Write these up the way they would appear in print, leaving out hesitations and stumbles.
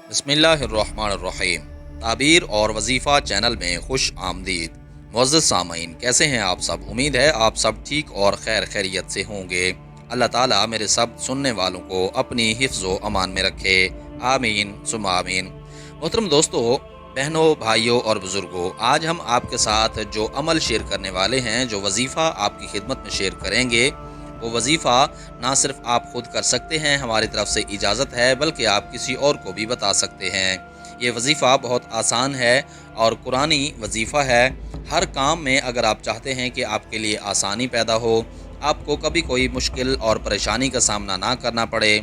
बिस्मिल्लाहिर्रहमानिर्रहीम। ताबीर और वजीफ़ा चैनल में खुश आमदीद। मुअज़्ज़ज़ सामईन, कैसे हैं आप सब? उम्मीद है आप सब ठीक और खैरियत से होंगे। अल्लाह ताला मेरे सब सुनने वालों को अपनी हिफ्ज़ व अमान में रखे, आमीन सुम्मा आमीन। मोहतरम दोस्तों, बहनों, भाइयों और बुज़ुर्गों, आज हम आपके साथ जो अमल शेयर करने वाले हैं, जो वजीफ़ा आपकी खिदमत में शेयर करेंगे, वो वजीफ़ा ना सिर्फ आप खुद कर सकते हैं, हमारी तरफ से इजाज़त है, बल्कि आप किसी और को भी बता सकते हैं। ये वजीफ़ा बहुत आसान है और कुरानी वजीफ़ा है। हर काम में अगर आप चाहते हैं कि आपके लिए आसानी पैदा हो, आपको कभी कोई मुश्किल और परेशानी का सामना ना करना पड़े,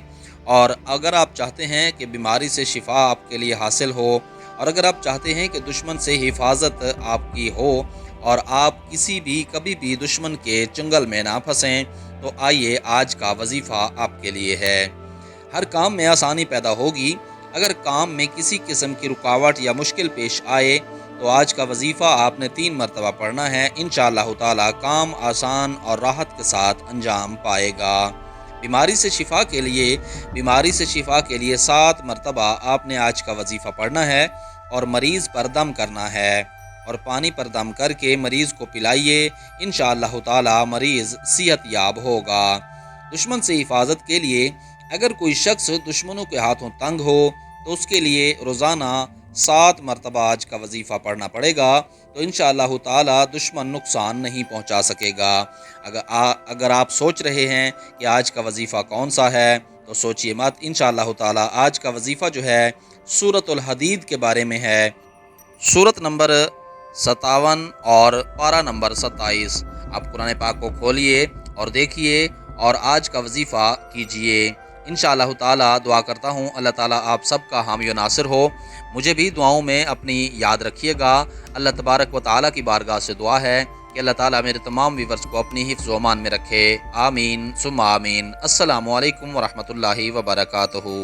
और अगर आप चाहते हैं कि बीमारी से शिफा आपके लिए हासिल हो, और अगर आप चाहते हैं कि दुश्मन से हिफाजत आपकी हो और आप कभी भी दुश्मन के चंगल में ना फंसें, तो आइए आज का वजीफ़ा आपके लिए है। हर काम में आसानी पैदा होगी। अगर काम में किसी किस्म की रुकावट या मुश्किल पेश आए, तो आज का वजीफ़ा आपने 3 मरतबा पढ़ना है। इंशाअल्लाह ताला काम आसान और राहत के साथ अंजाम पाएगा। बीमारी से शिफा के लिए 7 मरतबा आपने आज का वजीफ़ा पढ़ना है और मरीज़ पर दम करना है, और पानी पर दम करके मरीज़ को पिलाइए। इंशाअल्लाह ताला मरीज़ सेहत याब होगा। दुश्मन से हिफाजत के लिए अगर कोई शख्स दुश्मनों के हाथों तंग हो, तो उसके लिए रोज़ाना 7 मरतबा आज का वजीफ़ा पढ़ना पड़ेगा। तो इंशाअल्लाह ताला दुश्मन नुकसान नहीं पहुंचा सकेगा। अगर आप सोच रहे हैं कि आज का वजीफ़ा कौन सा है, तो सोचिए मत। इंशाअल्लाह ताला आज का वजीफ़ा जो है सूरतुल हदीद के बारे में है। सूरत नंबर 57 और पारा नंबर 27। आप कुरान पाक को खोलिए और देखिए और आज का वजीफ़ा कीजिए। इंशाअल्लाह ताला दुआ करता हूँ अल्लाह ताला आप सबका हामी व नासिर हो। मुझे भी दुआओं में अपनी याद रखिएगा। अल्लाह तबारक व ताला की बारगाह से दुआ है कि अल्लाह ताला मेरे तमाम व्यूअर्स को अपनी हिफ्ज़ व अमान में रखे, आमीन सुम्मा आमीन। अस्सलामु अलैकुम व रहमतुल्लाहि व बरकातुहू।